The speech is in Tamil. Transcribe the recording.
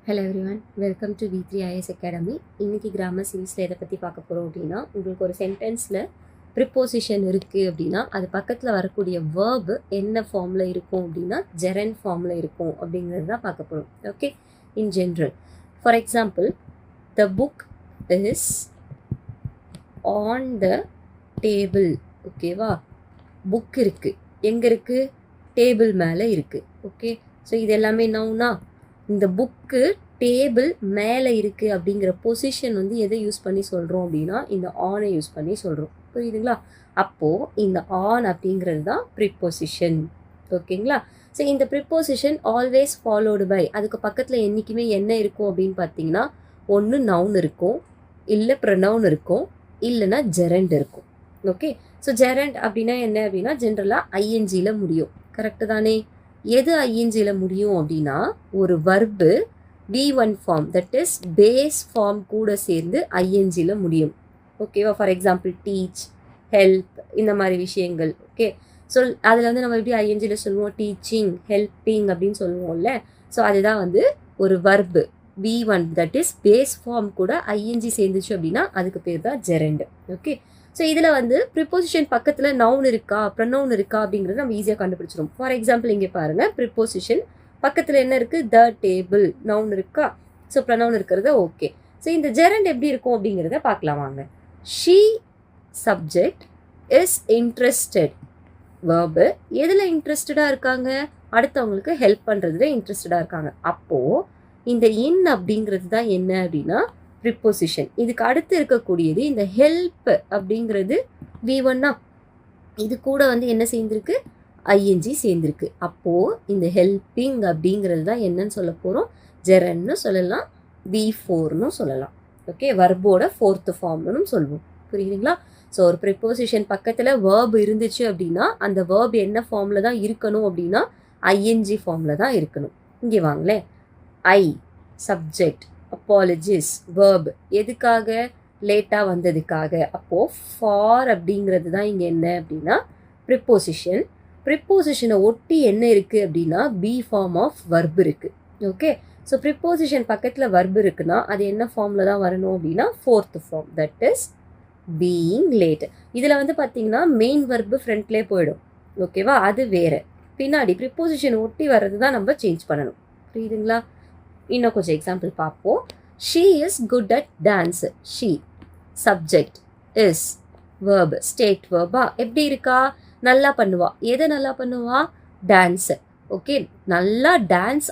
Hello everyone, welcome to V3IS academy. இன்றைக்கி கிராமர் சீரீஸில் எதை பற்றி பார்க்க போகிறோம் அப்படின்னா, உங்களுக்கு ஒரு சென்டென்ஸில் ப்ரிப்போசிஷன் இருக்குது அப்படின்னா அது பக்கத்தில் வரக்கூடிய வேர்பு என்ன ஃபார்மில் இருக்கும் அப்படின்னா ஜெரண்ட் ஃபார்மில் இருக்கும் அப்படிங்கிறது தான் பார்க்க போகிறோம். Okay, in general for example, the book is on the table. ஓகேவா, புக் இருக்குது, எங்கே இருக்குது? டேபிள் மேலே இருக்குது. ஓகே, ஸோ இது எல்லாமே நவுனா. இந்த புக்கு டேபிள் மேலே இருக்குது அப்படிங்கிற பொசிஷன் வந்து எதை யூஸ் பண்ணி சொல்கிறோம் அப்படின்னா இந்த ஆனை யூஸ் பண்ணி சொல்கிறோம். புரியுதுங்களா? அப்போது இந்த ஆன் அப்படிங்கிறது தான் ப்ரிப்போசிஷன். ஓகேங்களா? ஸோ இந்த ப்ரிப்போசிஷன் ஆல்வேஸ் ஃபாலோடு பை, அதுக்கு பக்கத்தில் என்றைக்குமே என்ன இருக்கும் அப்படின்னு பார்த்தீங்கன்னா, ஒன்று நவுன் இருக்கும், இல்லை ப்ரொனவுன் இருக்கும், இல்லைன்னா ஜெரண்ட் இருக்கும். ஓகே, ஸோ ஜெரண்ட் அப்படின்னா என்ன அப்படின்னா ஜென்ரலாக ஐஎன்ஜியில் முடியும். கரெக்டு தானே? எது ஐஎன்ஜியில் முடியும் அப்படின்னா ஒரு verb V1 form, that is base form கூட சேர்ந்து ஐஎன்ஜியில் முடியும். ஓகேவா? ஃபார் எக்ஸாம்பிள் டீச், ஹெல்ப், இந்த மாதிரி விஷயங்கள். ஓகே, ஸோ அதில் வந்து நம்ம எப்படி ஐஎன்ஜியில் சொல்லுவோம்? டீச்சிங், ஹெல்ப்பிங் அப்படின்னு சொல்லுவோம்ல. ஸோ அதுதான் வந்து ஒரு verb V1, that is base form கூட ஐஎன்ஜி சேர்ந்துச்சு அப்படின்னா அதுக்கு பேர் தான் ஜெரண்ட். ஓகே, ஸோ இதில் வந்து ப்ரிப்போசிஷன் பக்கத்தில் நவுன் இருக்கா ப்ரொனவுன் இருக்கா அப்படிங்கிறது நம்ம ஈஸியாக கண்டுபிடிச்சிடும். ஃபார் எக்ஸாம்பிள் இங்கே பாருங்கள், ப்ரிப்போசிஷன் பக்கத்தில் என்ன இருக்குது? த டேபிள், நவுன் இருக்கா? ஸோ ப்ரொனவுன் இருக்கிறது ஓகே. ஸோ இந்த ஜெரண்ட் எப்படி இருக்கும் அப்படிங்கிறத பார்க்கலாம் வாங்க. She subject is interested. Verb எதில் இன்ட்ரெஸ்டடாக இருக்காங்க? அடுத்தவங்களுக்கு ஹெல்ப் பண்ணுறதுல இன்ட்ரெஸ்டடாக இருக்காங்க. அப்போது இந்த இன் அப்படிங்கிறது தான் என்ன அப்படின்னா ப்ரிப்போசிஷன். இதுக்கு அடுத்து இருக்கக்கூடியது இந்த ஹெல்ப் அப்படிங்கிறது V1. இது கூட வந்து என்ன சேர்ந்துருக்கு? ஐஎன்ஜி சேர்ந்துருக்கு. அப்போது இந்த ஹெல்ப்பிங் அப்படிங்கிறது தான் என்னன்னு சொல்ல போகிறோம்? ஜெரண்ட்னு சொல்லலாம், V4ன்னு சொல்லலாம். ஓகே, வர்போட ஃபோர்த்து ஃபார்ம்னு சொல்லுவோம். புரியுதுங்களா? ஸோ ஒரு ப்ரிப்போசிஷன் பக்கத்தில் வேர்ப் இருந்துச்சு அப்படின்னா அந்த வேர்ப் என்ன ஃபார்மில் தான் இருக்கணும் அப்படின்னா ஐஎன்ஜி ஃபார்மில் தான் இருக்கணும். இங்கே வாங்களேன், ஐ சப்ஜெக்ட், அப்பாலஜிஸ் வேர்ப் எதுக்காக? லேட்டாக வந்ததுக்காக. அப்போது ஃபார் அப்படிங்கிறது தான் இங்கே என்ன அப்படின்னா ப்ரிப்போசிஷன். ப்ரிப்போசிஷனை ஒட்டி என்ன இருக்குது அப்படின்னா பி ஃபார்ம் ஆஃப் வர்ப் இருக்குது. ஓகே, ஸோ ப்ரிப்போசிஷன் பக்கத்தில் வர்ப் இருக்குன்னா அது என்ன ஃபார்மில் தான் வரணும் அப்படின்னா fourth form, that is being late. இதில் வந்து பார்த்தீங்கன்னா மெயின் வர்பு ஃப்ரண்ட்லேயே போயிடும். ஓகேவா? அது வேறு. பின்னாடி ப்ரிப்போசிஷன் ஒட்டி வர்றது தான் நம்ம சேஞ்ச் பண்ணணும். புரியுதுங்களா? இன்னும் கொஞ்சம் எக்ஸாம்பிள் பார்ப்போம். She is good at dance. She subject is verb state வேர்பா எப்படி இருக்கா? நல்லா பண்ணுவா. எதை நல்லா பண்ணுவா? டான்ஸ். ஓகே, நல்லா டான்ஸ்